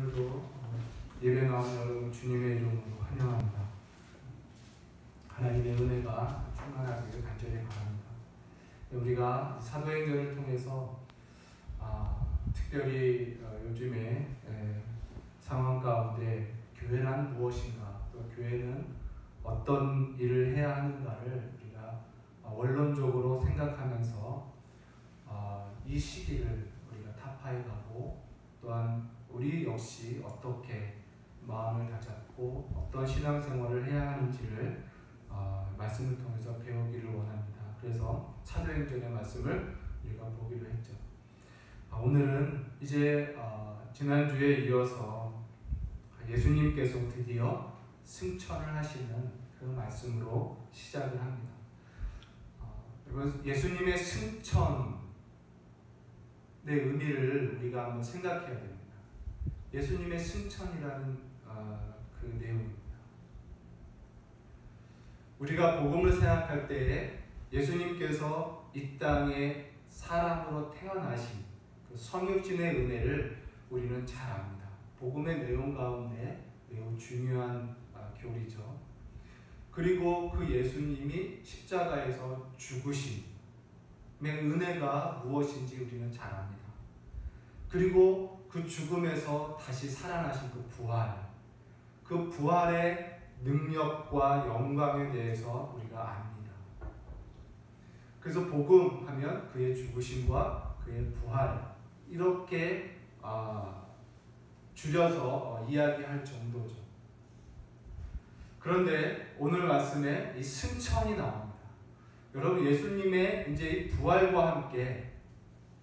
오늘도 예배 나온 여러분 주님의 이름으로 환영합니다. 하나님의 은혜가 충만하기를 간절히 바랍니다. 우리가 사도행전을 통해서 특별히 요즘에 상황 가운데 교회란 무엇인가, 또 교회는 어떤 일을 해야 하는가를 우리가 원론적으로 생각하면서 이 시기를 우리가 타파해 가고, 또한 우리 역시 어떻게 마음을 다잡고 어떤 신앙생활을 해야 하는지를 말씀을 통해서 배우기를 원합니다. 그래서 사도행전의 말씀을 우리가 보기로 했죠. 오늘은 이제 지난주에 이어서 예수님께서 드디어 승천을 하시는 그 말씀으로 시작을 합니다. 예수님의 승천의 의미를 우리가 한번 생각해야 됩니다. 예수님의 승천이라는 그 내용입니다. 우리가 복음을 생각할 때에 예수님께서 이 땅에 사람으로 태어나신 그 성육신의 은혜를 우리는 잘 압니다. 복음의 내용 가운데 매우 중요한 교리죠. 그리고 그 예수님이 십자가에서 죽으심의 은혜가 무엇인지 우리는 잘 압니다. 그리고 그 죽음에서 다시 살아나신 그 부활, 그 부활의 능력과 영광에 대해서 우리가 압니다. 그래서 복음하면 그의 죽으심과 그의 부활, 이렇게 줄여서 이야기할 정도죠. 그런데 오늘 말씀에 이 승천이 나옵니다. 여러분, 예수님의 이제 이 부활과 함께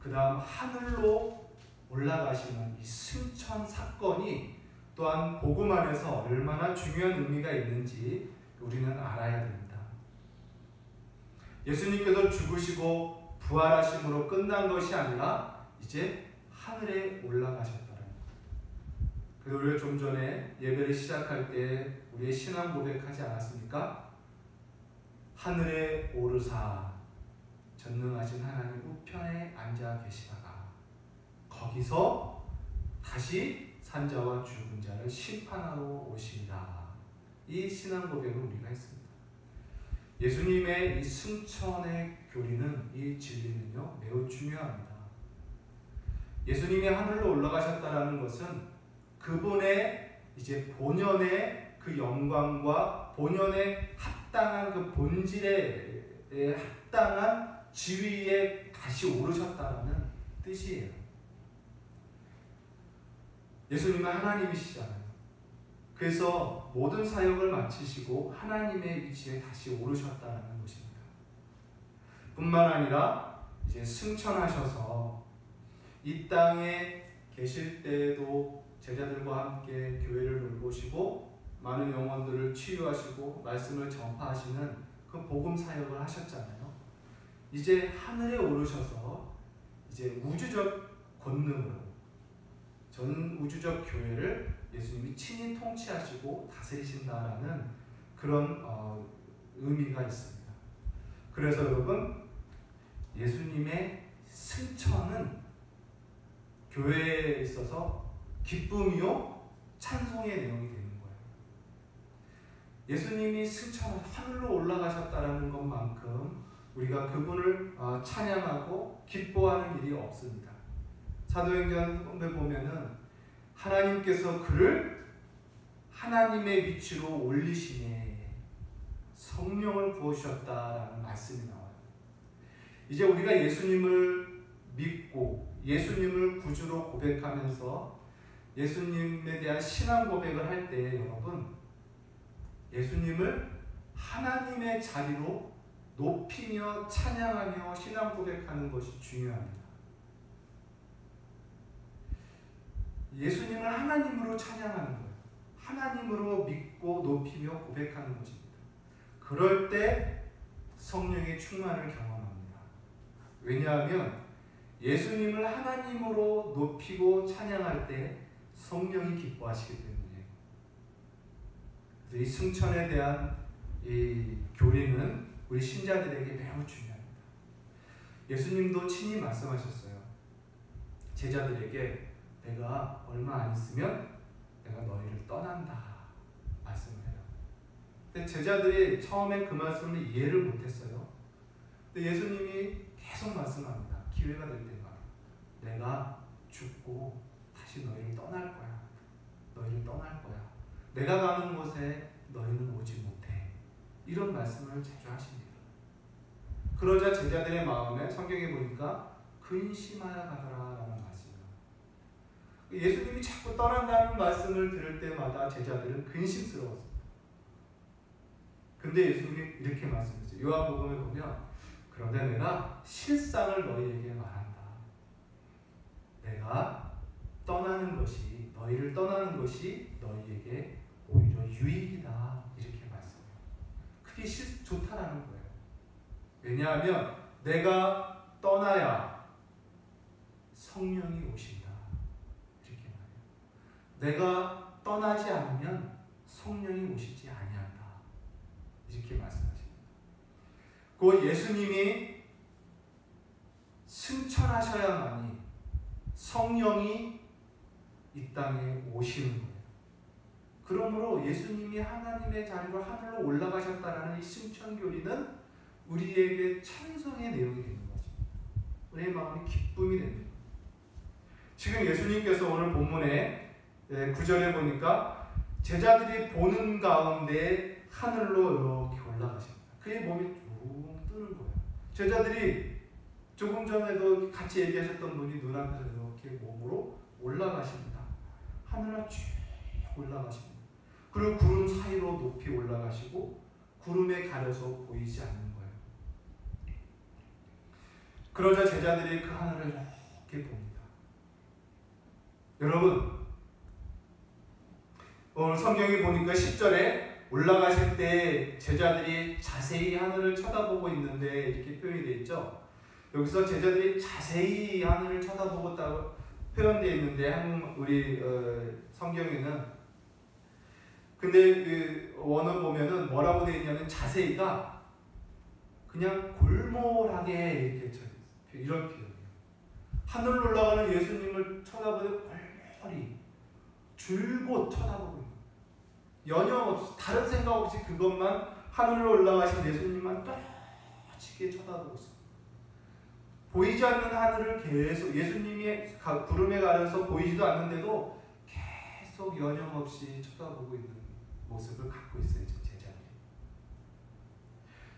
그 다음 하늘로 올라가시는 이 승천 사건이 또한 복음 안에서 얼마나 중요한 의미가 있는지 우리는 알아야 됩니다. 예수님께서 죽으시고 부활하심으로 끝난 것이 아니라 이제 하늘에 올라가셨다는 것. 그래서 우리가 좀 전에 예배를 시작할 때 우리의 신앙 고백하지 않았습니까? 하늘에 오르사 전능하신 하나님 우편에 앉아 계시다가 거기서 다시 산자와 죽은 자를 심판하러 오시리라. 이 신앙 고백을 우리가 했습니다. 예수님의 이 승천의 교리는, 이 진리는요, 매우 중요합니다. 예수님이 하늘로 올라가셨다라는 것은 그분의 이제 본연의 그 영광과 본연의 합당한 그 본질에 합당한 지위에 다시 오르셨다라는 뜻이에요. 예수님은 하나님이시잖아요. 그래서 모든 사역을 마치시고 하나님의 위치에 다시 오르셨다는 것입니다. 뿐만 아니라 이제 승천하셔서 이 땅에 계실 때에도 제자들과 함께 교회를 돌보시고 많은 영혼들을 치유하시고 말씀을 전파하시는 그 복음 사역을 하셨잖아요. 이제 하늘에 오르셔서 이제 우주적 권능으로 전 우주적 교회를 예수님이 친히 통치하시고 다스리신다라는 그런 의미가 있습니다. 그래서 여러분, 예수님의 승천은 교회에 있어서 기쁨이요 찬송의 내용이 되는 거예요. 예수님이 승천을 하늘로 올라가셨다라는 것만큼 우리가 그분을 찬양하고 기뻐하는 일이 없습니다. 사도행전에 보면은 하나님께서 그를 하나님의 위치로 올리시네 성령을 부어주셨다라는 말씀이 나와요. 이제 우리가 예수님을 믿고 예수님을 구주로 고백하면서 예수님에 대한 신앙 고백을 할 때 여러분, 예수님을 하나님의 자리로 높이며 찬양하며 신앙 고백하는 것이 중요합니다. 예수님을 하나님으로 찬양하는 거예요. 하나님으로 믿고 높이며 고백하는 것입니다. 그럴 때 성령의 충만을 경험합니다. 왜냐하면 예수님을 하나님으로 높이고 찬양할 때 성령이 기뻐하시기 때문이에요. 그래서 이 승천에 대한 이 교리는 우리 신자들에게 매우 중요합니다. 예수님도 친히 말씀하셨어요. 제자들에게 내가 얼마 안 있으면 내가 너희를 떠난다 말씀을 해요. 근데 제자들이 처음에 그 말씀을 이해를 못했어요. 근데 예수님이 계속 말씀합니다. 기회가 될 때마다 내가 죽고 다시 너희를 떠날 거야. 너희를 떠날 거야. 내가 가는 곳에 너희는 오지 못해. 이런 말씀을 자주 하십니다. 그러자 제자들의 마음에 성경에 보니까 근심하여 가더라라는 말씀이에요. 예수님이 자꾸 떠난다는 말씀을 들을 때마다 제자들은 근심스러웠습니다. 근데 예수님이 이렇게 말씀했어요. 요한복음에 보면 그런데 내가 실상을 너희에게 말한다. 내가 떠나는 것이 너희를 떠나는 것이 너희에게 오히려 유익이다. 이렇게 말씀해요. 그게 좋다라는 거예요. 왜냐하면 내가 떠나야 성령이 오신다. 이렇게 말해요. 내가 떠나지 않으면 성령이 오시지 아니한다. 이렇게 말씀하십니다. 그 예수님이 승천하셔야만이 성령이 이 땅에 오시는 거예요. 그러므로 예수님이 하나님의 자리로 하늘로 올라가셨다라는 이 승천교리는 우리에게 찬송의 내용이 되는 거죠. 우리의 마음이 기쁨이 되는 거예요. 지금 예수님께서 오늘 본문에 9절에 보니까 제자들이 보는 가운데 하늘로 이렇게 올라가십니다. 그의 몸이 쭉 뜨는 거예요. 제자들이 조금 전에도 같이 얘기하셨던 분이 눈앞에서 이렇게 몸으로 올라가십니다. 하늘로 쭉 올라가십니다. 그리고 구름 사이로 높이 올라가시고 구름에 가려서 보이지 않는 거예요. 그러자 제자들이 그 하늘을 이렇게 봅니다. 여러분, 오늘 성경에 보니까 10절에 올라가실 때 제자들이 자세히 하늘을 쳐다보고 있는데 이렇게 표현이 되어 있죠. 여기서 제자들이 자세히 하늘을 쳐다보고 있다고 표현되어 있는데 우리 성경에는 근데 그 원어 보면은 뭐라고 되어 있냐면 자세히가 그냥 골몰하게 이렇게 쳐 있어요. 이런 표현이에요. 하늘로 올라가는 예수님을 쳐다보고 골몰히 줄곧 쳐다보고 있는 거예요. 연연없이 다른 생각 없이 그것만 하늘로 올라가신 예수님만 또렷하게 쳐다보고 있어요. 보이지 않는 하늘을 계속 예수님이 구름에 가려서 보이지도 않는데도 계속 연연없이 쳐다보고 있는 모습을 갖고 있어요. 지금 제자들이.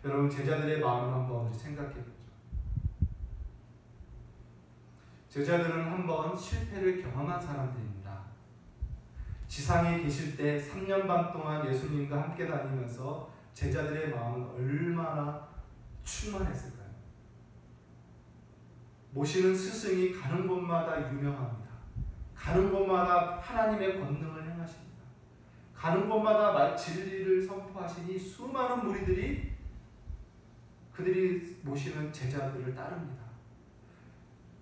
여러분 제자들의 마음을 한번 생각해 보죠. 제자들은 한번 실패를 경험한 사람들입니다. 지상에 계실 때 3년 반 동안 예수님과 함께 다니면서 제자들의 마음은 얼마나 충만했을까요? 모시는 스승이 가는 곳마다 유명합니다. 가는 곳마다 하나님의 권능을 행하십니다. 가는 곳마다 진리를 선포하시니 수많은 무리들이 그들이 모시는 제자들을 따릅니다.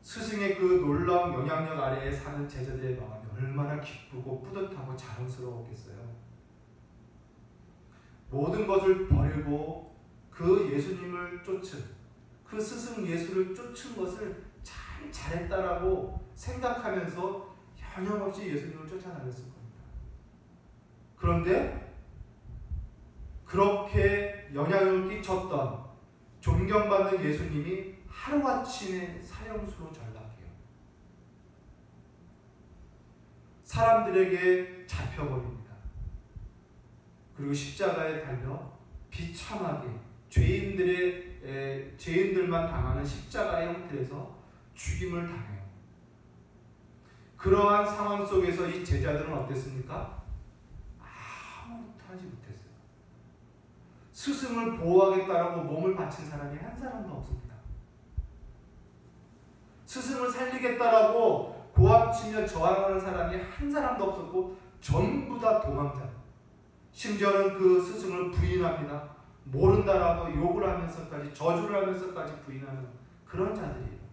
스승의 그 놀라운 영향력 아래에 사는 제자들의 마음이 얼마나 기쁘고 뿌듯하고 자랑스러웠겠어요. 모든 것을 버리고 그 예수님을 쫓은 그 스승 예수를 쫓은 것을 참 잘했다라고 생각하면서 현염없이 예수님을 쫓아다녔을 겁니다. 그런데 그렇게 영향을 끼쳤던 존경받는 예수님이 하루아침에 사형수로 전락해요. 사람들에게 잡혀버립니다. 그리고 십자가에 달려 비참하게 죄인들만 당하는 십자가의 형태에서 죽임을 당해요. 그러한 상황 속에서 이 제자들은 어땠습니까? 아무것도 하지 못했어요. 스승을 보호하겠다라고 몸을 바친 사람이 한 사람도 없습니다. 스승을 살리겠다라고 고함치며 저항하는 사람이 한 사람도 없었고 전부 다 도망자예요. 심지어는 그 스승을 부인합니다. 모른다라고 욕을 하면서까지 저주를 하면서까지 부인하는 그런 자들이에요.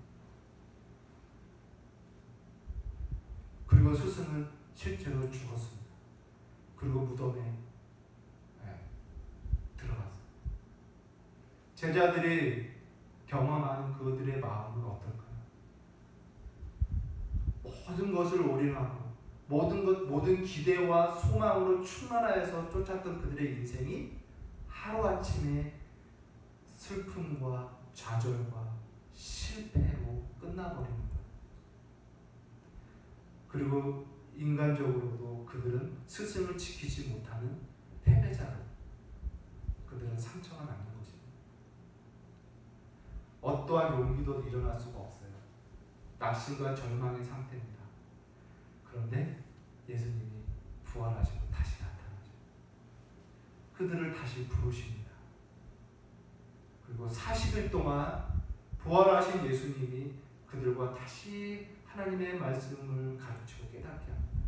그리고 스승은 실제로 죽었습니다. 그리고 무덤에 들어갔어요. 제자들이 경험하는 그들의 마음은 어떨까요? 모든 것을 올인하고 모든 기대와 소망으로 충만하여서 쫓았던 그들의 인생이 하루아침에 슬픔과 좌절과 실패로 끝나버리는 거예요. 그리고 인간적으로도 그들은 스승을 지키지 못하는 패배자로 그들은 상처가 남는 거죠. 어떠한 용기도 일어날 수가 없어요. 낙심과 절망의 상태입니다. 그런데 예수님이 부활하시고 다시 나타나죠. 그들을 다시 부르십니다. 그리고 40일 동안 부활하신 예수님이 그들과 다시 하나님의 말씀을 가르치고 깨닫게 합니다.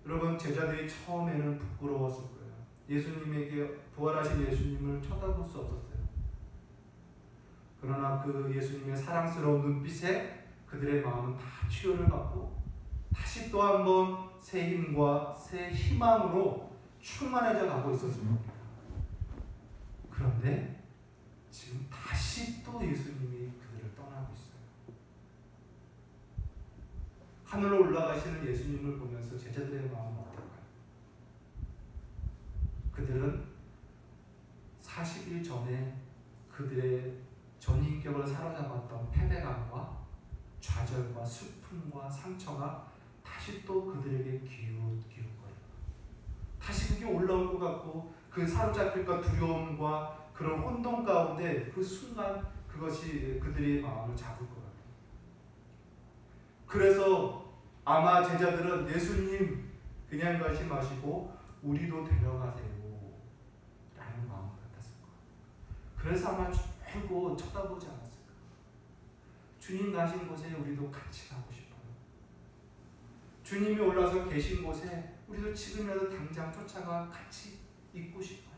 여러분, 제자들이 처음에는 부끄러웠을 거예요. 예수님에게 부활하신 예수님을 쳐다볼 수 없었어요. 그러나 그 예수님의 사랑스러운 눈빛에 그들의 마음은 다 치료를 받고 다시 또 한 번 새 힘과 새 희망으로 충만해져 가고 있었을 겁니다. 그런데 지금 다시 또 예수님이 그들을 떠나고 있어요. 하늘로 올라가시는 예수님을 보면서 제자들의 마음은 어떨까요? 그들은 40일 전에 그들의 전인격을 사로잡았던 패배감과 좌절과 슬픔과 상처가 다시 또 그들에게 기웃거려요. 다시 그게 올라올 것 같고 그 사로잡힐까 두려움과 그런 혼돈 가운데 그 순간 그것이 그들의 마음을 잡을 것 같아요. 그래서 아마 제자들은 예수님 그냥 가지 마시고 우리도 데려가세요 라는 마음 같았을 거예요. 그래서 아마 줄고 쳐다보지 않았을까. 주님 가신 곳에 우리도 같이 가고 싶어요. 주님이 올라서 계신 곳에 우리도 지금이라도 당장 쫓아가 같이 있고 싶어요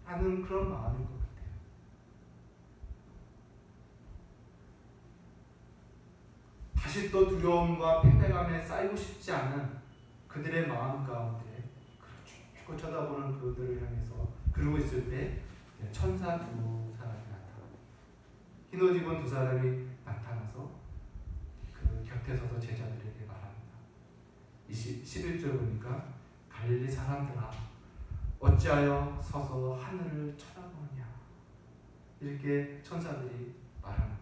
라는 그런 마음인 것 같아요. 다시 또 두려움과 패배감에 쌓이고 싶지 않은 그들의 마음 가운데 쭉 쳐다보는 그들을 향해서 그러고 있을 때 천사 두 사람이 나타나요. 흰옷 입은 두 사람이 나타나서 그 곁에 서서 제자들에게 말합니다. 11절 보니까 갈릴리 사람들아 어찌하여 서서 하늘을 쳐다보느냐 이렇게 천사들이 말하는 거예요.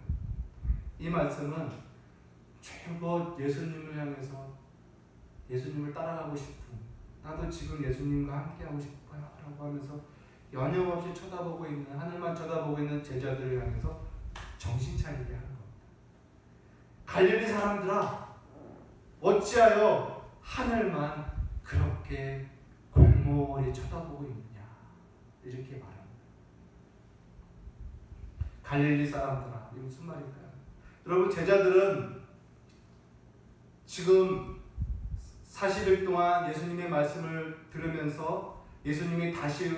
이 말씀은 최고 예수님을 향해서 예수님을 따라가고 싶은 나도 지금 예수님과 함께하고 싶어요 라고 하면서 연염없이 쳐다보고 있는 하늘만 쳐다보고 있는 제자들을 향해서 정신 차리게 하는 겁니다. 갈릴리 사람들아 어찌하여 하늘만 그렇게 골몰이 쳐다보고 있느냐 이렇게 말합니다. 갈릴리 사람들아 이게 무슨 말일까요? 여러분 제자들은 지금 40일 동안 예수님의 말씀을 들으면서 예수님이 다시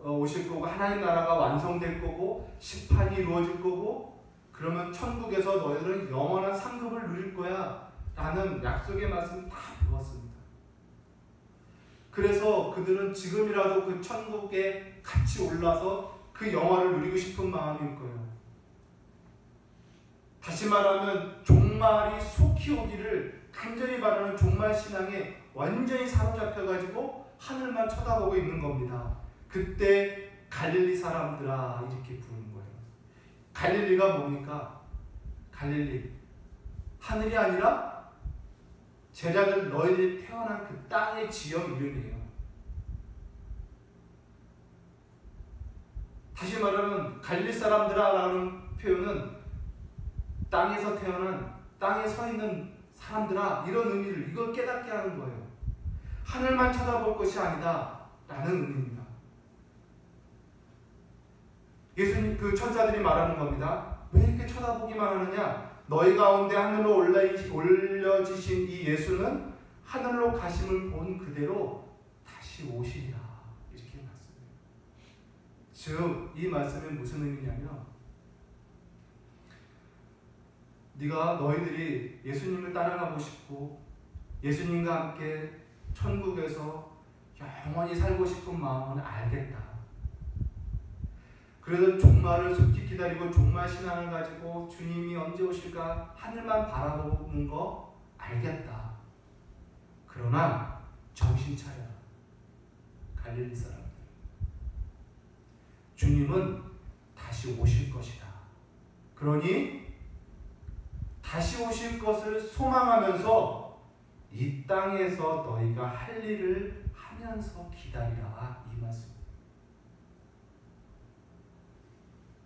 오실 거고 하나님 나라가 완성될 거고 심판이 이루어질 거고 그러면 천국에서 너희들은 영원한 상급을 누릴 거야 라는 약속의 말씀을 다 배웠습니다. 그래서 그들은 지금이라도 그 천국에 같이 올라서 그 영화를 누리고 싶은 마음일 거예요. 다시 말하면 종말이 속히 오기를 간절히 바라는 종말 신앙에 완전히 사로잡혀가지고 하늘만 쳐다보고 있는 겁니다. 그때 갈릴리 사람들아 이렇게 부르는 거예요. 갈릴리가 뭡니까? 갈릴리 하늘이 아니라 제자들 너희들이 태어난 그 땅의 지역 이름이에요. 다시 말하면 갈릴리 사람들아 라는 표현은 땅에서 태어난 땅에 서 있는 사람들아 이런 의미를 이걸 깨닫게 하는 거예요. 하늘만 쳐다볼 것이 아니다 라는 의미입니다. 예수님 그 천사들이 말하는 겁니다. 왜 이렇게 쳐다보기만 하느냐? 너희 가운데 하늘로 올려지신 이 예수는 하늘로 가심을 본 그대로 다시 오시리라 이렇게 말씀해요. 즉 이 말씀은 무슨 의미냐면 너희들이 예수님을 따라가고 싶고 예수님과 함께 천국에서 영원히 살고 싶은 마음은 알겠다. 그래서 종말을 속히 기다리고 종말 신앙을 가지고 주님이 언제 오실까 하늘만 바라보는 거 알겠다. 그러나 정신 차려라. 갈릴리 사람들. 주님은 다시 오실 것이다. 그러니 다시 오실 것을 소망하면서 이 땅에서 너희가 할 일을 하면서 기다리라. 이 말씀.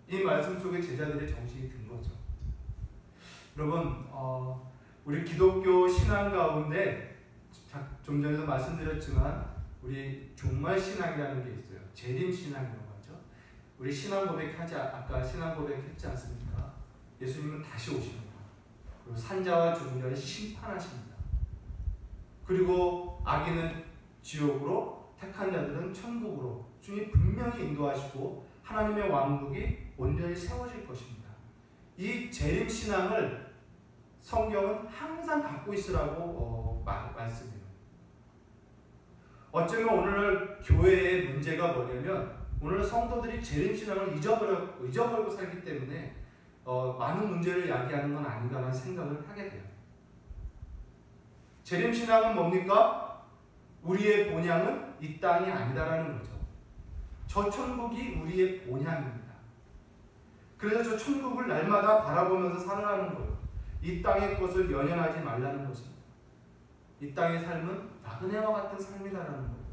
이 말씀 속에 제자들의 정신이 든 거죠. 여러분, 우리 기독교 신앙 가운데 좀 전에도 말씀드렸지만 우리 종말 신앙이라는 게 있어요. 재림 신앙이라고 하죠. 우리 신앙 고백하지 아까 신앙 고백했지 않습니까? 예수님은 다시 오십니다. 그리고 산자와 죽은 자를 심판하십니다. 그리고 악인은 지옥으로, 택한 자들은 천국으로 주님이 분명히 인도하시고 하나님의 왕국이 온전히 세워질 것입니다. 이 재림 신앙을 성경은 항상 갖고 있으라고 말씀해요. 어쩌면 오늘날 교회의 문제가 뭐냐면 오늘 성도들이 재림 신앙을 잊어버리고 살기 때문에 많은 문제를 야기하는 건 아닌가라는 생각을 하게 돼요. 재림 신앙은 뭡니까? 우리의 본향은 이 땅이 아니다라는 거죠. 저 천국이 우리의 본향입니다. 그래서 저 천국을 날마다 바라보면서 살아가는 거예요. 이 땅의 것을 연연하지 말라는 것입니다. 이 땅의 삶은 나그네와 같은 삶이다라는 거예요.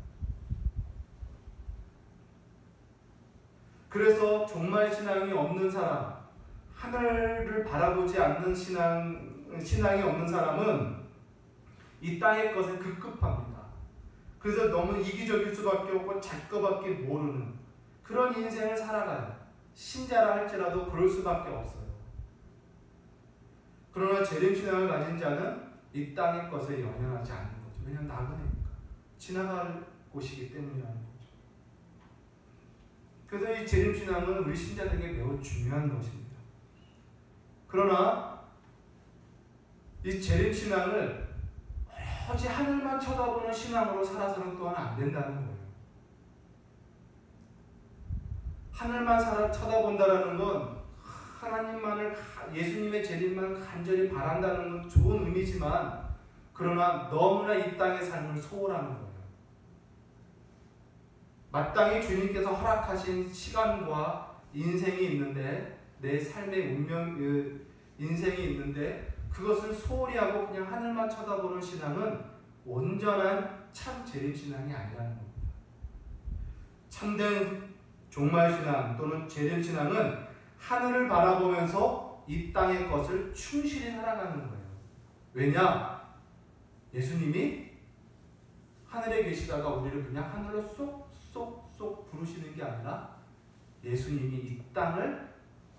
그래서 종말 신앙이 없는 사람, 하늘을 바라보지 않는 신앙이 없는 사람은 이 땅의 것에 급급합니다. 그래서 너무 이기적일 수밖에 없고 자기밖에 모르는 그런 인생을 살아가요. 신자라 할지라도 그럴 수밖에 없어요. 그러나 재림신앙을 가진 자는 이 땅의 것에 연연하지 않는 거죠. 왜냐하면 나그네니까. 지나갈 곳이기 때문이라는 거죠. 그래서 이 재림신앙은 우리 신자들에게 매우 중요한 것입니다. 그러나 이 재림신앙을 오로지 하늘만 쳐다보는 신앙으로 살아서는 또한 안 된다는 거예요. 하늘만 쳐다본다는 건 하나님만을, 예수님의 재림만 간절히 바란다는 건 좋은 의미지만 그러나 너무나 이 땅의 삶을 소홀하는 거예요. 마땅히 주님께서 허락하신 시간과 인생이 있는데 내 삶의 인생이 있는데 그것을 소홀히 하고 그냥 하늘만 쳐다보는 신앙은 온전한 참 재림신앙이 아니라는 겁니다. 참된 종말신앙 또는 재림신앙은 하늘을 바라보면서 이 땅의 것을 충실히 살아가는 거예요. 왜냐? 예수님이 하늘에 계시다가 우리를 그냥 하늘로 쏙 부르시는 게 아니라 예수님이 이 땅을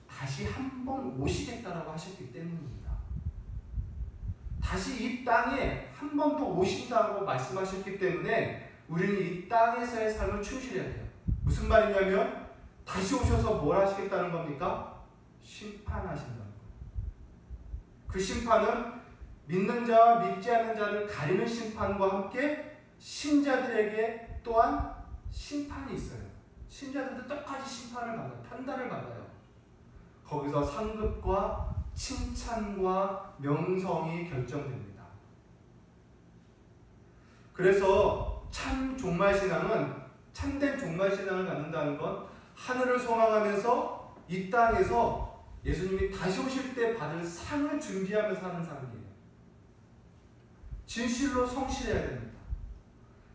다시 한번 오시겠다라고 하셨기 때문입니다. 다시 이 땅에 한 번 더 오신다고 말씀하셨기 때문에 우리는 이 땅에서의 삶을 충실해야 돼요. 무슨 말이냐면 다시 오셔서 뭘 하시겠다는 겁니까? 심판하신다는 거예요. 그 심판은 믿는 자와 믿지 않는 자를 가리는 심판과 함께 신자들에게 또한 심판이 있어요. 신자들도 똑같이 심판을 받아요. 판단을 받아요. 거기서 상급과 칭찬과 명성이 결정됩니다. 그래서 참 종말신앙은, 참된 종말신앙을 갖는다는 건 하늘을 소망하면서 이 땅에서 예수님이 다시 오실 때 받을 상을 준비하면서 하는 삶이에요. 진실로 성실해야 됩니다.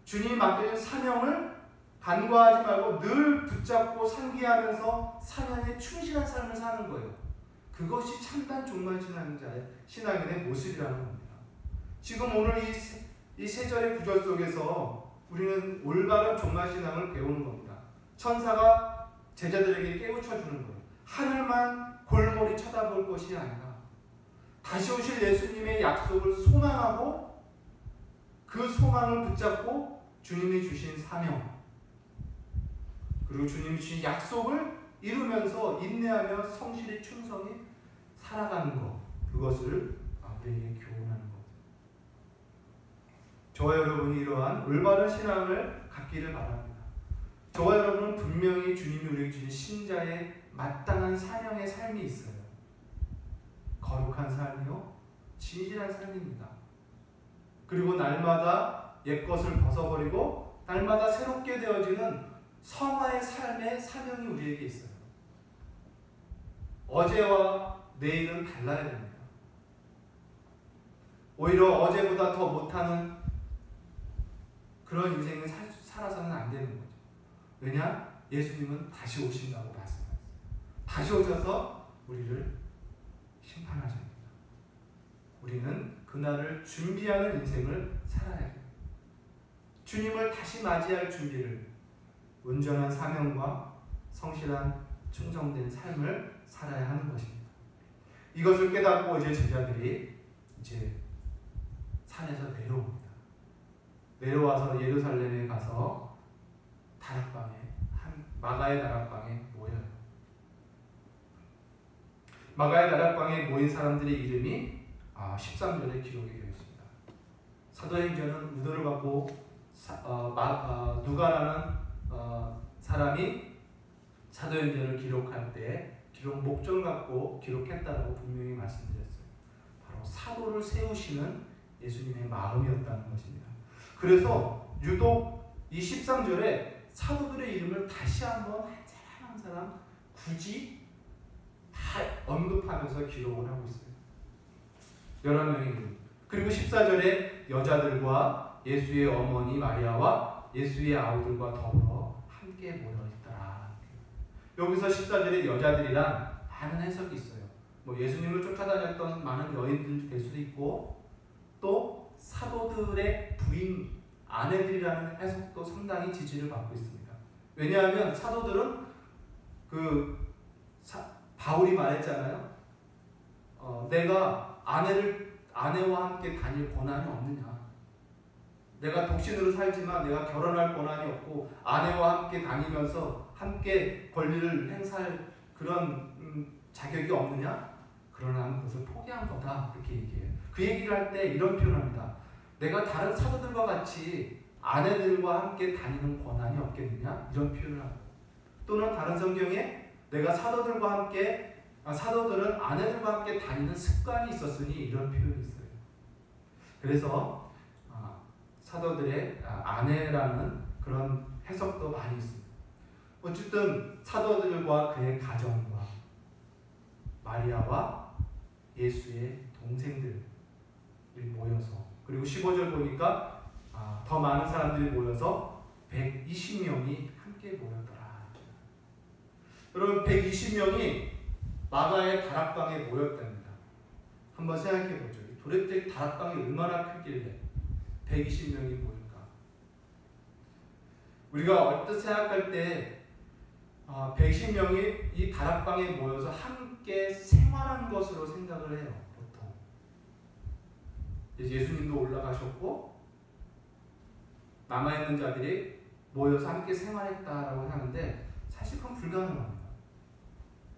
주님이 맡겨진 사명을 간과하지 말고 늘 붙잡고 상기하면서 사명에 충실한 삶을 사는 거예요. 그것이 참된 종말신앙인의 모습이라는 겁니다. 지금 오늘 이 세 절의 구절 속에서 우리는 올바른 종말신앙을 배우는 겁니다. 천사가 제자들에게 깨우쳐주는 거예요. 하늘만 골몰이 쳐다볼 것이 아니라 다시 오실 예수님의 약속을 소망하고 그 소망을 붙잡고 주님이 주신 사명 그리고 주님이 주신 약속을 이루면서 인내하며 성실히 충성히 살아가는 것, 그것을 우리에게 교훈하는 것. 저와 여러분이 이러한 올바른 신앙을 갖기를 바랍니다. 저와 여러분은 분명히 주님이 우리에게 주신 신자의 마땅한 사명의 삶이 있어요. 거룩한 삶이요, 진실한 삶입니다. 그리고 날마다 옛것을 벗어버리고 날마다 새롭게 되어지는 성화의 삶의 사명이 우리에게 있어요. 어제와 내일은 달라야 됩니다. 오히려 어제보다 더 못하는 그런 인생을 살아서는 안 되는 거죠. 왜냐? 예수님은 다시 오신다고 말씀하셨어요. 다시 오셔서 우리를 심판하십니다. 우리는 그날을 준비하는 인생을 살아야 해요. 주님을 다시 맞이할 준비를, 온전한 사명과 성실한 충성된 삶을 살아야 하는 것입니다. 이것을 깨닫고 이제 제자들이 이제 산에서 내려옵니다. 내려와서 예루살렘에 가서 다락방에, 마가의 다락방에 모여요. 마가의 다락방에 모인 사람들의 이름이 13절에 기록이 되어 있습니다. 사도행전은 의도를 받고 누가라는 사람이 사도행전을 기록할 때 기록 목적을 갖고 기록했다라고 분명히 말씀드렸어요. 바로 사도를 세우시는 예수님의 마음이었다는 것입니다. 그래서 유독 이 13절에 사도들의 이름을 다시 한번 한 사람 한 사람 굳이 다 언급하면서 기록을 하고 있어요. 11명의 이름. 그리고 14절에 여자들과 예수의 어머니 마리아와 예수의 아우들과 더불어 함께 모여있더라. 여기서 14절에 여자들이란 많은 해석이 있어요. 예수님을 쫓아다녔던 많은 여인들 될 수도 있고, 또 사도들의 부인, 아내들이라는 해석도 상당히 지지를 받고 있습니다. 왜냐하면 사도들은 바울이 말했잖아요. 내가 아내와 함께 다닐 권한이 없느냐. 내가 독신으로 살지만 내가 결혼할 권한이 없고 아내와 함께 다니면서 함께 권리를 행사할 그런 자격이 없느냐? 그러나 나는 그것을 포기한 거다. 그렇게 얘기해요. 그 얘기를 할 때 이런 표현합니다. 내가 다른 사도들과 같이 아내들과 함께 다니는 권한이 없겠느냐? 이런 표현을 하고, 또는 다른 성경에 내가 사도들은 아내들과 함께 다니는 습관이 있었으니 이런 표현이 있어요. 그래서 사도들의 아내라는 그런 해석도 많이 있습니다. 어쨌든 사도들과 그의 가정과 마리아와 예수의 동생들이 모여서, 그리고 15절 보니까 더 많은 사람들이 모여서 120명이 함께 모였더라. 여러분, 120명이 마가의 다락방에 모였답니다. 한번 생각해 보죠. 도대체 다락방이 얼마나 크길래 120명이 모일까? 우리가 얼핏 생각할 때 120명이 이 다락방에 모여서 함께 생활한 것으로 생각을 해요. 보통 예수님도 올라가셨고 남아있는 자들이 모여서 함께 생활했다라고 하는데 사실 그건 불가능합니다.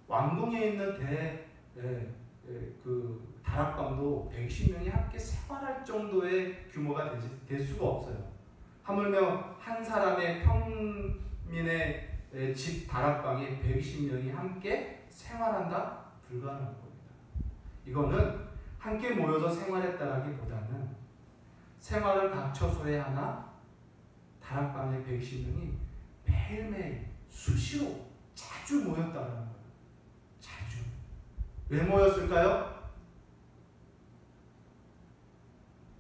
왕궁에 있는 다락방도 120명이 함께 생활할 정도의 규모가 될 수가 없어요. 하물며 한 사람의 평민의 집 다락방에 120명이 함께 생활한다? 불가능한 겁니다. 이거는 함께 모여서 생활했다라기보다는 생활을 갖춰서 해야 하나 다락방에 120명이 매일매일 수시로 자주 모였다는 거예요. 자주. 왜 모였을까요?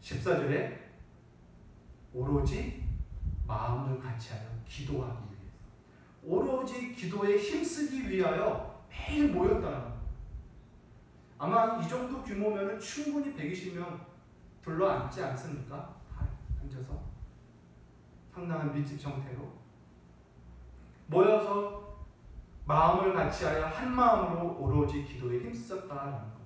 14절에 오로지 마음을 같이하여 기도하기 위해서, 오로지 기도에 힘쓰기 위하여 매일 모였다는 거예요. 아마 이 정도 규모면 충분히 120명 둘러앉지 않습니까? 앉아서 상당한 밀집 형태로 모여서 마음을 같이하여 한 마음으로 오로지 기도에 힘썼다라는 겁니다.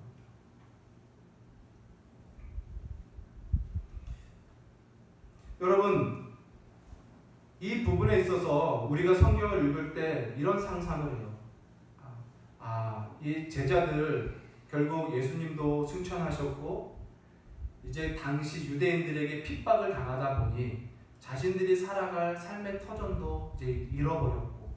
여러분, 이 부분에 있어서 우리가 성경을 읽을 때 이런 상상을 해요. 이 제자들 결국 예수님도 승천하셨고 이제 당시 유대인들에게 핍박을 당하다 보니 자신들이 살아갈 삶의 터전도 이제 잃어버렸고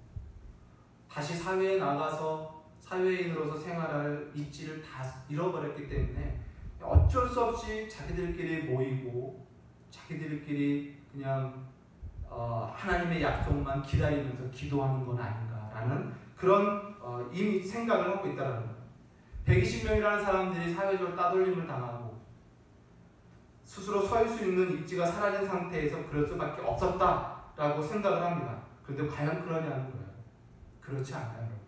다시 사회에 나가서 사회인으로서 생활할 입지를 다 잃어버렸기 때문에 어쩔 수 없이 자기들끼리 모이고 자기들끼리 그냥 하나님의 약속만 기다리면서 기도하는 건 아닌가라는 그런 이미 생각을 하고 있다는 거예요. 120명이라는 사람들이 사회적으로 따돌림을 당하고 스스로 설 수 있는 입지가 사라진 상태에서 그럴 수밖에 없었다라고 생각을 합니다. 그런데 과연 그러냐는 거예요. 그렇지 않아요, 여러분.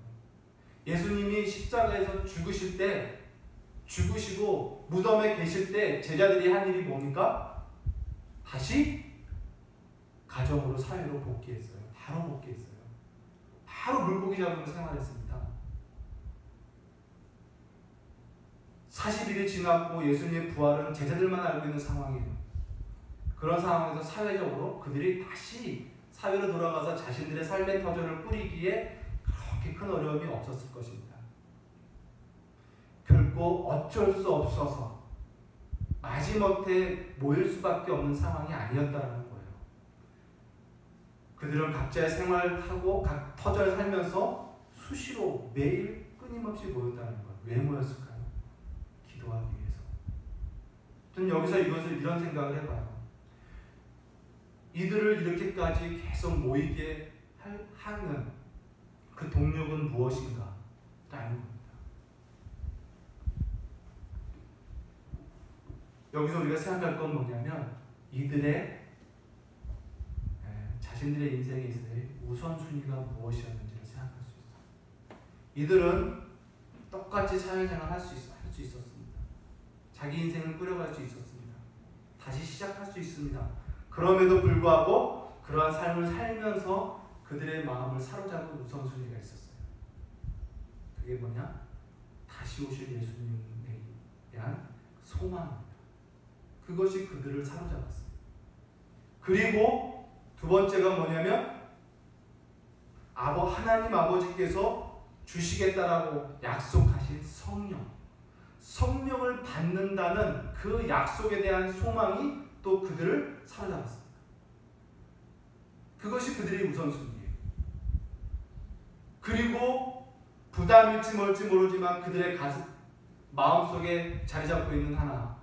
예수님이 십자가에서 죽으실 때, 죽으시고 무덤에 계실 때 제자들이 한 일이 뭡니까? 다시 가정으로, 사회로 복귀했어요. 바로 복귀했어요. 바로 물고기 잡으며 생활했습니다. 40일이 지났고 예수님의 부활은 제자들만 알고 있는 상황이에요. 그런 상황에서 사회적으로 그들이 다시 사회로 돌아가서 자신들의 삶의 터전을 꾸리기에 그렇게 큰 어려움이 없었을 것입니다. 결코 어쩔 수 없어서 마지못해 모일 수밖에 없는 상황이 아니었다는 거예요. 그들은 각자의 생활을 타고 각 터전을 살면서 수시로 매일 끊임없이 모였다는 거예요. 왜 모였을까요? 기도하기 위해서. 저는 여기서 이런 생각을 해봐요. 이들을 이렇게까지 계속 모이게 하는 그 동력은 무엇인가? 라는 겁니다. 여기서 우리가 생각할 건 뭐냐면 이들의 자신들의 인생에 있어서의 우선순위가 무엇이었는지를 생각할 수 있어요. 이들은 똑같이 사회생활을 할 수 있었습니다. 자기 인생을 꾸려갈 수 있었습니다. 다시 시작할 수 있습니다. 그럼에도 불구하고 그러한 삶을 살면서 그들의 마음을 사로잡은 우선순위가 있었어요. 그게 뭐냐? 다시 오실 예수님에 대한 소망입니다. 그것이 그들을 사로잡았어요. 그리고 두 번째가 뭐냐면 하나님 아버지께서 주시겠다라고 약속하신 성령을 받는다는 그 약속에 대한 소망이 또 그들을 사로잡았습니다. 그것이 그들의 우선순위예요. 그리고 부담일지 뭘지 모르지만 그들의 마음속에 자리 잡고 있는 하나,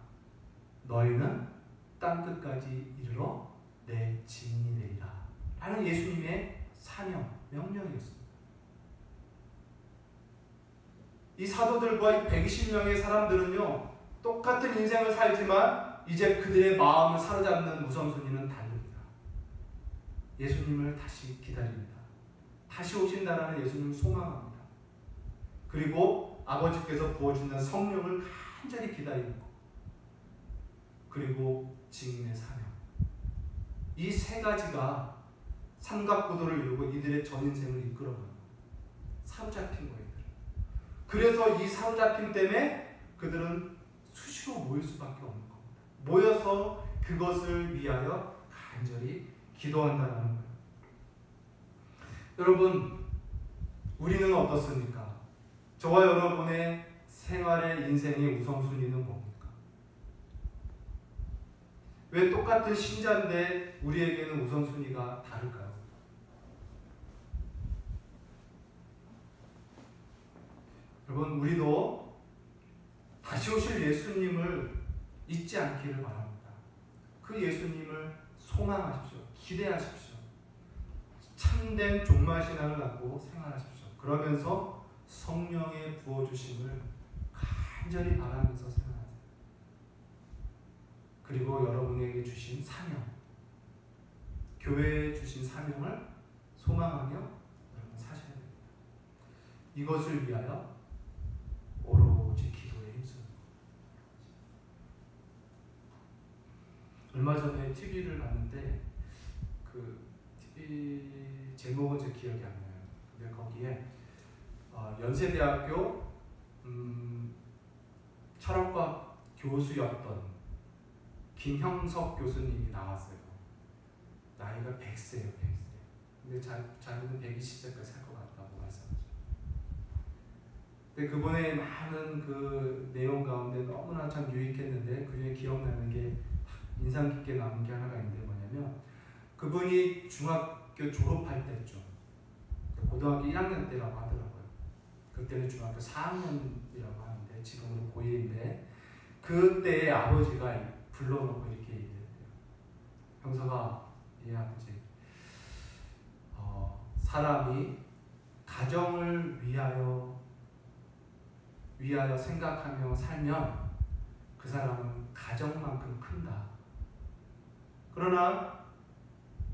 너희는 땅끝까지 이르러 내 증인이 되리라 라는 예수님의 사명, 명령이었습니다. 이 사도들과 이 120명의 사람들은요, 똑같은 인생을 살지만 이제 그들의 마음을 사로잡는 우선순위는 다릅니다. 예수님을 다시 기다립니다. 다시 오신다라는 예수님을 소망합니다. 그리고 아버지께서 부어주는 성령을 간절히 기다리는 것. 그리고 증인의 사명. 이 세 가지가 삼각구도를 이루고 이들의 전인생을 이끌어가는 사로잡힌 거예요. 그래서 이 사로잡힘 때문에 그들은 수시로 모일 수밖에 없는 겁니다. 모여서 그것을 위하여 간절히 기도한다는 거예요. 여러분, 우리는 어떻습니까? 저와 여러분의 생활의 인생의 우선순위는 뭡니까? 왜 똑같은 신자인데 우리에게는 우선순위가 다를까요? 여러분, 우리도 다시 오실 예수님을 잊지 않기를 바랍니다. 그 예수님을 소망하십시오. 기대하십시오. 참된 종말신앙을 갖고 생활하십시오. 그러면서 성령의 부어주심을 간절히 바라면서 생활하세요. 그리고 여러분에게 주신 사명, 교회에 주신 사명을 소망하며 여러분 사셔야 됩니다. 이것을 위하여 오로지 기도에 힘쓰는 것. 얼마 전에 TV를 봤는데 그 TV 제목은 제 기억이 안 나요. 근데 거기에 연세대학교 철학과 교수였던 김형석 교수님이 나왔어요. 나이가 100세예요, 100세. 근데 자기는 120세까지 살 것 같다고 말씀하죠. 근데 그분의 많은 그 내용 가운데 너무나 참 유익했는데 그중에 기억나는 게 인상 깊게 남은 게 하나가 있는데 뭐냐면 그분이 중학교 졸업할 때쯤, 고등학교 1학년 때라고 하더라고요. 그때는 중학교 4학년이라고 하는데 지금은 고1인데 그때의 아버지가 불러놓고 이렇게 얘기했대요. 형서가 아버지, 사람이 가정을 위하여 생각하며 살면 그 사람은 가정만큼 큰다. 그러나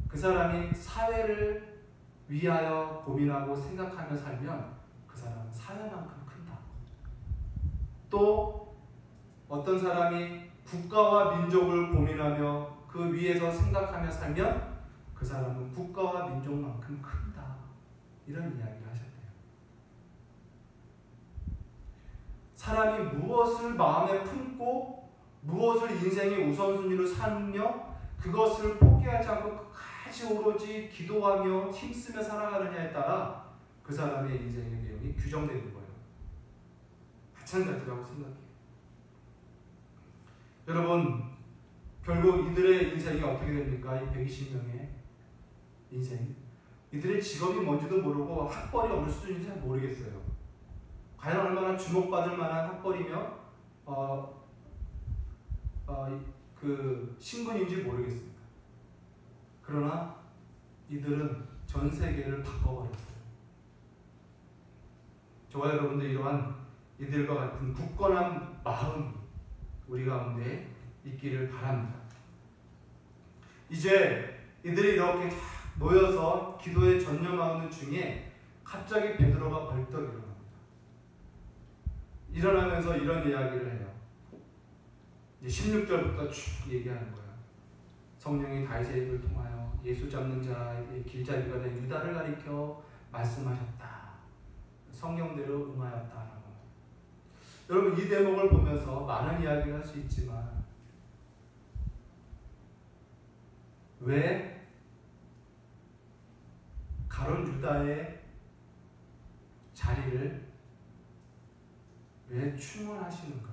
그 사람이 사회를 위하여 고민하고 생각하며 살면 그 사람은 사회만큼 큰다. 또 어떤 사람이 국가와 민족을 고민하며 그 위에서 생각하며 살면 그 사람은 국가와 민족만큼 큰다. 이런 이야기를 하셨대요. 사람이 무엇을 마음에 품고 무엇을 인생의 우선순위로 삼며 그것을 포기하지 않고 끝까지 오로지 기도하며 힘쓰며 살아가느냐에 따라 그 사람의 인생의 내용이 규정되는 거예요. 마찬가지라고 생각해요. 여러분, 결국 이들의 인생이 어떻게 됩니까? 이 120명의 인생. 이들의 직업이 뭔지도 모르고 학벌이 어느 수준인지 잘 모르겠어요. 과연 얼마나 주목받을 만한 학벌이며 그 신분인지 모르겠습니다. 그러나 이들은 전 세계를 바꿔버렸어요. 저와 여러분들 이러한 이들과 같은 굳건한 마음이 우리 가운데 있기를 바랍니다. 이제 이들이 이렇게 모여서 기도에 전념하는 중에 갑자기 베드로가 벌떡 일어납니다. 일어나면서 이런 이야기를 해요. 이제 16절부터 쭉 얘기하는 거예요. 성령이 다윗의 입을 통하여 예수 잡는 자의 길자리가 된 유다를 가리켜 말씀하셨다. 성경대로 응하였다라고. 여러분, 이 대목을 보면서 많은 이야기를 할 수 있지만 왜 가룟 유다의 자리를 왜 충원하시는가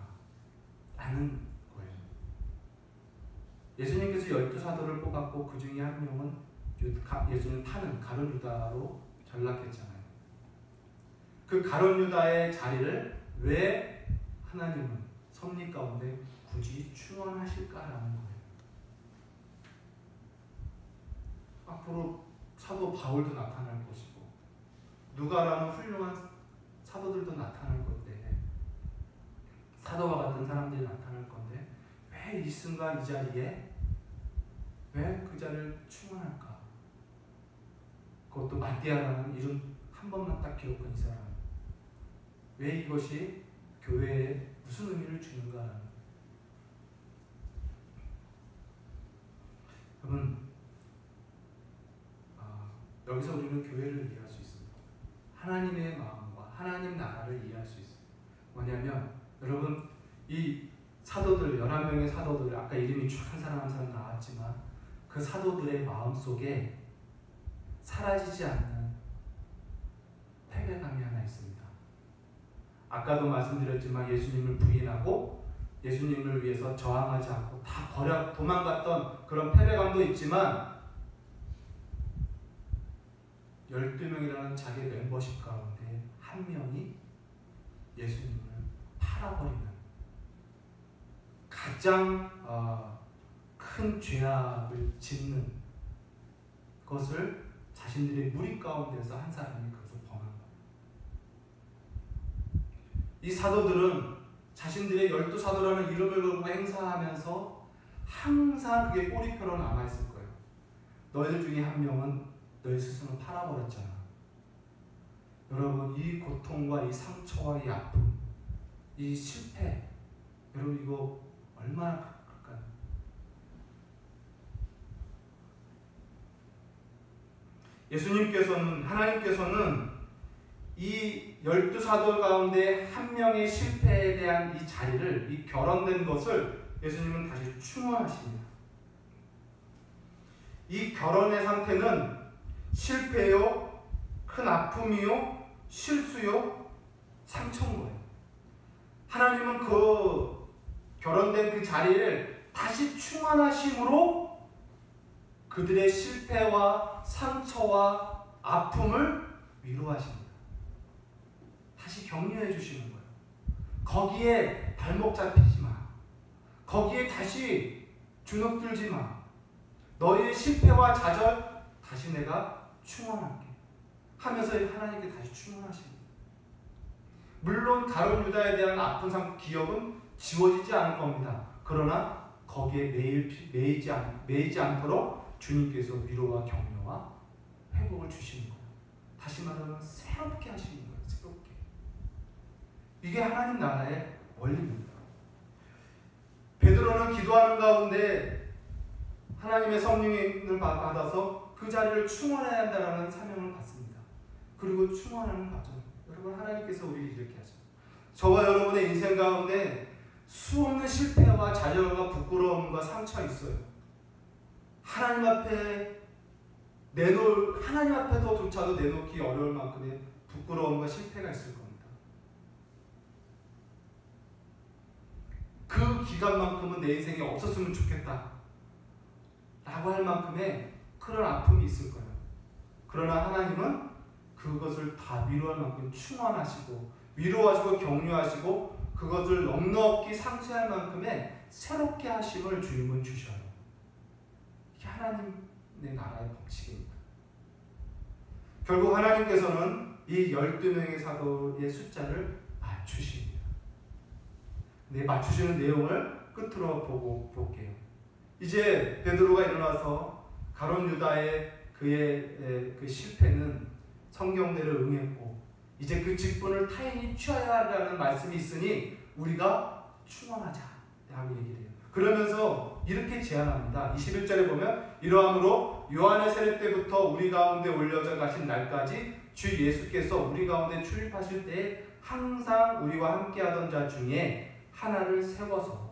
라는 거예요. 예수님께서 12사도를 뽑았고 그 중에 한 명은 예수님 타는 가룟 유다로 전락했잖아요. 그 가룟 유다의 자리를 왜 하나님은 섭리 가운데 굳이 충원하실까라는 거예요. 앞으로 사도 바울도 나타날 것이고 누가라는 훌륭한 사도들도 나타날 건데 사도와 같은 사람들이 나타날 건데 왜 이 순간 이 자리에 왜 그 자리를 충원할까? 그것도 마띠아라는 이름 한 번만 딱 기록한 이 사람. 왜 이것이 교회에 무슨 의미를 주는가라는. 여러분, 여기서 우리는 교회를 이해할 수 있습니다. 하나님의 마음과 하나님 나라를 이해할 수 있어요. 뭐냐면 여러분, 이 사도들 11명의 사도들 아까 이름이 쭉 한 사람 한 사람 나왔지만 그 사도들의 마음속에 사라지지 않는 패배감이 하나 있습니다. 아까도 말씀드렸지만 예수님을 부인하고 예수님을 위해서 저항하지 않고 다 버려 도망갔던 그런 패배감도 있지만 12명이라는 자기 멤버십 가운데 한 명이 예수님을 팔아버리는 가장 큰 죄악을 짓는 것을 자신들의 무리 가운데서 한 사람이 그것을 범한 거예요. 이 사도들은 자신들의 12사도라는 이름을 걸고 행사하면서 항상 그게 꼬리표로 남아있을 거예요. 너희들 중에 한 명은 너희 스스로 팔아버렸잖아. 여러분, 이 고통과 이 상처와 이 아픔, 이 실패, 여러분 이거 얼마나 클까요? 예수님께서는, 하나님께서는 이 12사도 가운데 한 명의 실패에 대한 이 자리를, 이 결혼된 것을 예수님은 다시 충원하십니다. 이 결혼의 상태는 실패요, 큰 아픔이요, 실수요, 상처인 거예요. 하나님은 그 결혼된 그 자리를 다시 충원하심으로 그들의 실패와 상처와 아픔을 위로하십니다. 다시 격려해 주시는 거예요. 거기에 발목 잡히지 마. 거기에 다시 주눅들지 마. 너희의 실패와 좌절 다시 내가 충원할게 하면서 하나님께 다시 충원하십니다. 물론 가룟 유다에 대한 아픈 기억은 지워지지 않을 겁니다. 그러나 거기에 매이지 않도록 주님께서 위로와 격려와 회복을 주시는 거예요. 다시 말하면 새롭게 하시는 거예요. 새롭게. 이게 하나님 나라의 원리입니다. 베드로는 기도하는 가운데 하나님의 성령을 받아서 그 자리를 충원해야 한다는 사명을 받습니다. 그리고 충원하는 과정. 여러분, 하나님께서 우리를 이렇게 하죠. 저와 여러분의 인생 가운데 수없는 실패와 좌절과 부끄러움과 상처가 있어요. 하나님 앞에서조차도 내놓기 어려울 만큼의 부끄러움과 실패가 있을 겁니다. 그 기간만큼은 내 인생에 없었으면 좋겠다 라고 할 만큼의 그런 아픔이 있을 거예요. 그러나 하나님은 그것을 다 위로할 만큼 충원하시고 위로하시고 격려하시고 그것을 넉넉히 상쇄할 만큼의 새롭게 하심을 주님은 주셔요. 이게 하나님의 나라의 법칙입니다. 결국 하나님께서는 이 12명의 사도의 숫자를 맞추십니다. 네, 맞추시는 내용을 끝으로 볼게요. 이제 베드로가 일어나서 가룟 유다의 그의 그 실패는 성경대로 응했고 이제 그 직분을 타인이 취하여야 한다는 말씀이 있으니 우리가 충원하자 라고 얘기를 해요. 그러면서 이렇게 제안합니다. 21절에 보면 이러함으로 요한의 세례 때부터 우리 가운데 올려져 가신 날까지 주 예수께서 우리 가운데 출입하실 때에 항상 우리와 함께 하던 자 중에 하나를 세워서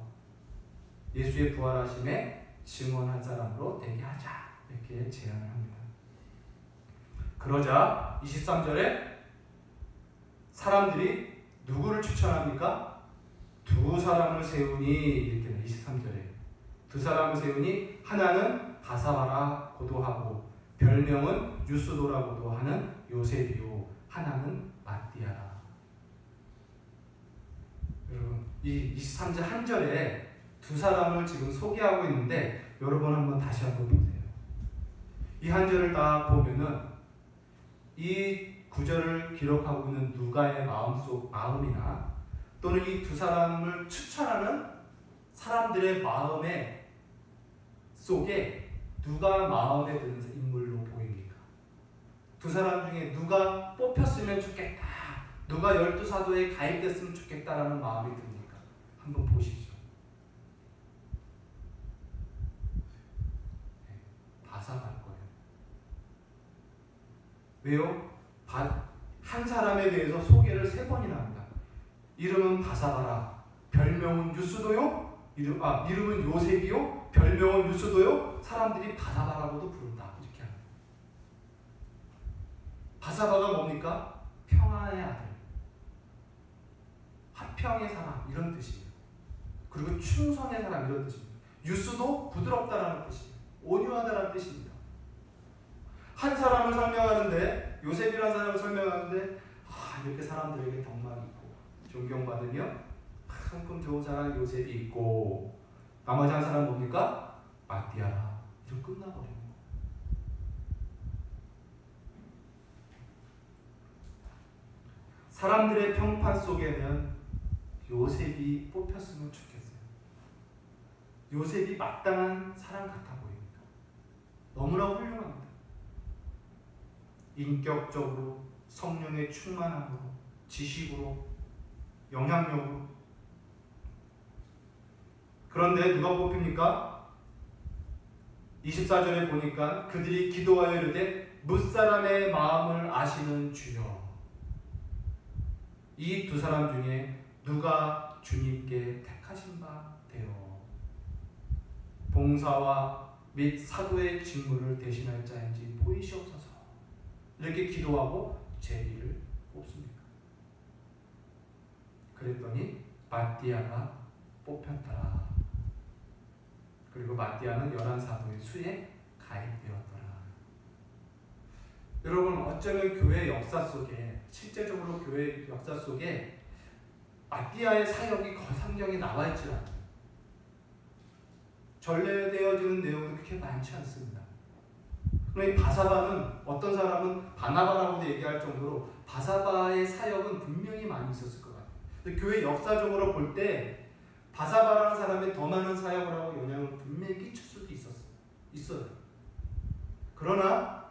예수의 부활하심에 증언한 사람으로 되게 하자 이렇게 제안을 합니다. 그러자 23절에 사람들이 누구를 추천합니까? 두 사람을 세우니 이렇게 돼. 23절에 두 사람을 세우니 하나는 바사바라 고도하고 별명은 유스도라고도 하는 요셉이요 하나는 마띠아라. 여러분 이 23절 한 절에 두 사람을 지금 소개하고 있는데 여러분 다시 한번 보세요. 이 한 절을 다 보면은 이 구절을 기록하고 있는 누가의 마음이나 또는 이 두 사람을 추천하는 사람들의 마음에 속에 누가 마음에 드는 인물로 보입니까? 두 사람 중에 누가 뽑혔으면 좋겠다, 누가 12사도에 가입됐으면 좋겠다라는 마음이 듭니까? 한번 보시죠. 바사갈 거예요. 왜요? 한 사람에 대해서 소개를 3번이나 합니다. 이름은 바사바라, 별명은 유스도요, 이름은 요셉이요, 별명은 유스도요, 사람들이 바사바라고도 부른다. 이렇게 합니다. 바사바가 뭡니까? 평안의 아들, 화평의 사람 이런 뜻이에요. 그리고 충성의 사람 이런 뜻입니다. 유스도 부드럽다라는 뜻이에요. 온유하다라는 뜻입니다. 한 사람을 설명하는데 요셉이라는 사람을 설명하는데 이렇게 사람들에게 덕망이 있고 존경받으며 성품 좋은 사람 요셉이 있고 나머지 한 사람 뭡니까? 마띠아라. 이렇게 끝나버리는 거예요. 사람들의 평판 속에는 요셉이 뽑혔으면 좋겠어요. 요셉이 마땅한 사람 같아 보입니다. 너무나 훌륭합니다. 인격적으로, 성령의 충만함으로, 지식으로, 영향력으로. 그런데 누가 뽑힙니까? 24절에 보니까 그들이 기도하여 이르되 뭇사람의 마음을 아시는 주여. 이 두 사람 중에 누가 주님께 택하신 바 되어 봉사와 및 사도의 직무를 대신할 자인지 보이시옵소서. 이렇게 기도하고 제비를 뽑습니다. 그랬더니 마띠아가 뽑혔더라. 그리고 마띠아는 11사도의 수에 가입되었더라. 여러분 어쩌면 교회 역사 속에 실제적으로 교회 역사 속에 마띠아의 사역이 성경에 나와 있지 않아요. 전래되어지는 내용도 그렇게 많지 않습니다. 그러나 이 바사바는 어떤 사람은 바나바라고도 얘기할 정도로 바사바의 사역은 분명히 많이 있었을 것 같아요. 근데 교회 역사적으로 볼 때 바사바라는 사람이 더 많은 사역을 하고 영향을 분명히 끼칠 수도 있어요. 그러나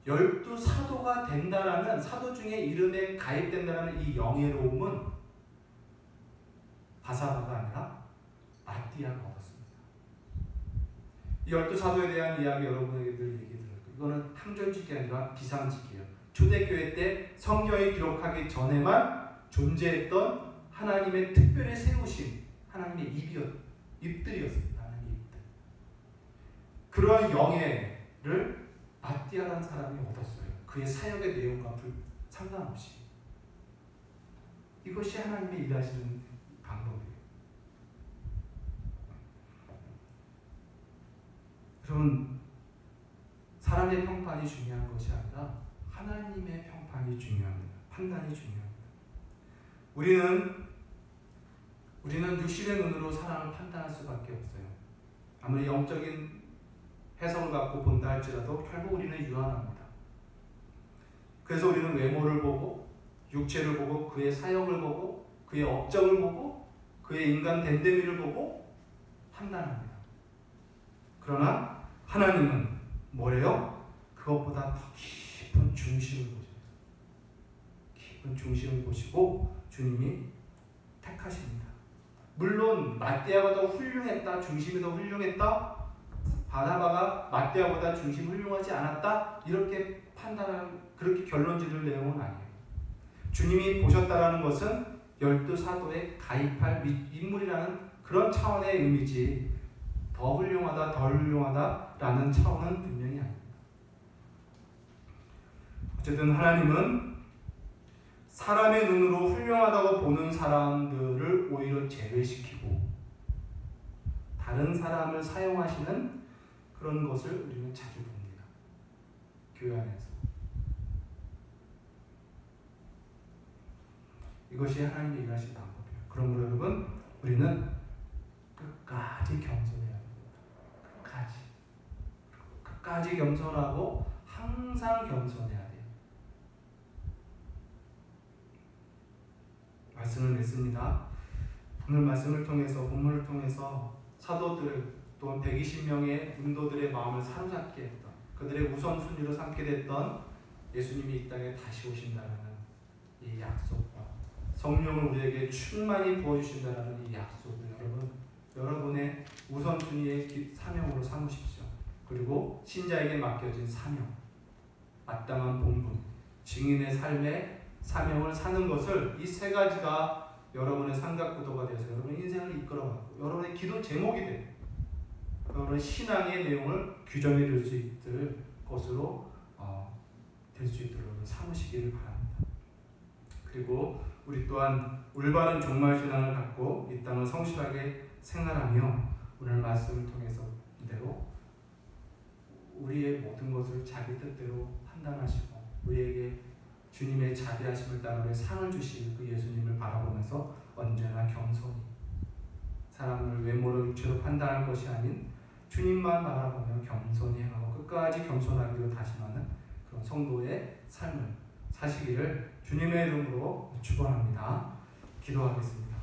12사도가 된다라는, 사도 중에 이름에 가입된다라는 이 영예로움은 바사바가 아니라 마띠아가 얻었습니다. 이 12사도에 대한 이야기 여러분에게 늘 얘기 들었고, 이거는 항존직이 아니라 비상직이에요. 초대교회 때 성경에 기록하기 전에만 존재했던 하나님의 특별히 세우신 하나님의 입들이었습니다. 하나님의 입들. 그러한 영예를 마띠아라는 사람이 얻었어요. 그의 사역의 내용과 상관없이. 이것이 하나님의 일하시는 방법이에요. 여러분, 사람의 평판이 중요한 것이 아니라 하나님의 평판이 중요합니다. 판단이 중요합니다. 우리는 육신의 눈으로 사람을 판단할 수밖에 없어요. 아무리 영적인 해석을 갖고 본다 할지라도 결국 우리는 유한합니다. 그래서 우리는 외모를 보고, 육체를 보고, 그의 사역을 보고, 그의 업적을 보고, 그의 인간 됨됨이를 보고 판단합니다. 그러나 하나님은 뭐래요? 그것보다 더 깊은 중심을 보십니다. 깊은 중심을 보시고 주님이 택하십니다. 물론 마띠아가 더 훌륭했다, 중심이 더 훌륭했다, 바나바가 마띠아보다 중심이 훌륭하지 않았다, 이렇게 그렇게 결론 지을 내용은 아니에요. 주님이 보셨다라는 것은 12사도에 가입할 인물이라는 그런 차원의 의미지, 더 훌륭하다, 덜 훌륭하다라는 차원은 분명히 아닙니다. 어쨌든 하나님은 사람의 눈으로 훌륭하다고 보는 사람들을 오히려 제외시키고 다른 사람을 사용하시는 그런 것을 우리는 자주 봅니다. 교회 안에서. 이것이 하나님의 일하신 방법이에요. 그러므로 여러분, 우리는 끝까지 겸손해야 됩니다. 끝까지 겸손하고 항상 겸손해야 돼요. 말씀을 냈습니다. 오늘 말씀을 통해서, 본문을 통해서 사도들 또한 120명의 문도들의 마음을 사로잡게 했던, 그들의 우선순위로 삼게 됐던 예수님이 이 땅에 다시 오신다는 이 약속과 성령을 우리에게 충만히 부어주신다는 이 약속을 여러분의 우선순위의 사명으로 삼으십시오. 그리고 신자에게 맡겨진 사명, 마땅한 본분, 증인의 삶의 사명을 사는 것을, 이 세 가지가 여러분의 삼각구도가 되어서 여러분의 인생을 이끌어가고 여러분의 기도 제목이 돼요. 여러분의 신앙의 내용을 규정해 줄 수 있을 것으로 될 수 있도록 삼으시기를 바랍니다. 그리고 우리 또한 올바른 종말신앙을 갖고 이 땅을 성실하게 생활하며 오늘 말씀을 통해서 이대로 우리의 모든 것을 자기 뜻대로 판단하시고 우리에게 주님의 자비하심을 따라 우리의 상을 주실 그 예수님을 바라보면서 언제나 겸손히, 사람을 외모로 육체로 판단할 것이 아닌 주님만 바라보며 겸손히 행하고 끝까지 겸손하기로 다짐하는 그런 성도의 삶을 사시기를 주님의 이름으로 축원합니다. 기도하겠습니다.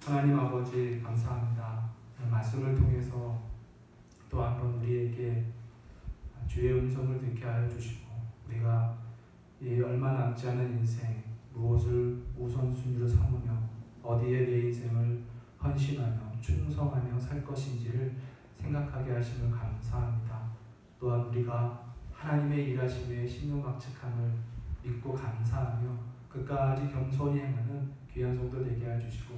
하나님 아버지, 감사합니다. 말씀을 통해서 또 한 번 우리에게 주의 음성을 듣게 하여 주시고, 우리가 이 얼마 남지 않은 인생 무엇을 우선순위로 삼으며 어디에 내 인생을 헌신하며 충성하며 살 것인지를 생각하게 하시면 감사합니다. 또한 우리가 하나님의 일하심에 신용각측함을 믿고 감사하며 끝까지 겸손히 행하는 귀한 성도 되게 하여 주시고,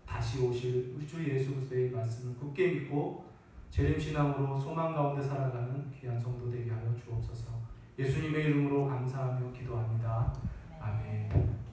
다시 오실 우리 주 예수 그리스도의 말씀을 굳게 믿고 재림신앙으로 소망 가운데 살아가는 귀한 성도 되게 하여 주옵소서. 예수님의 이름으로 감사하며 기도합니다. 아멘.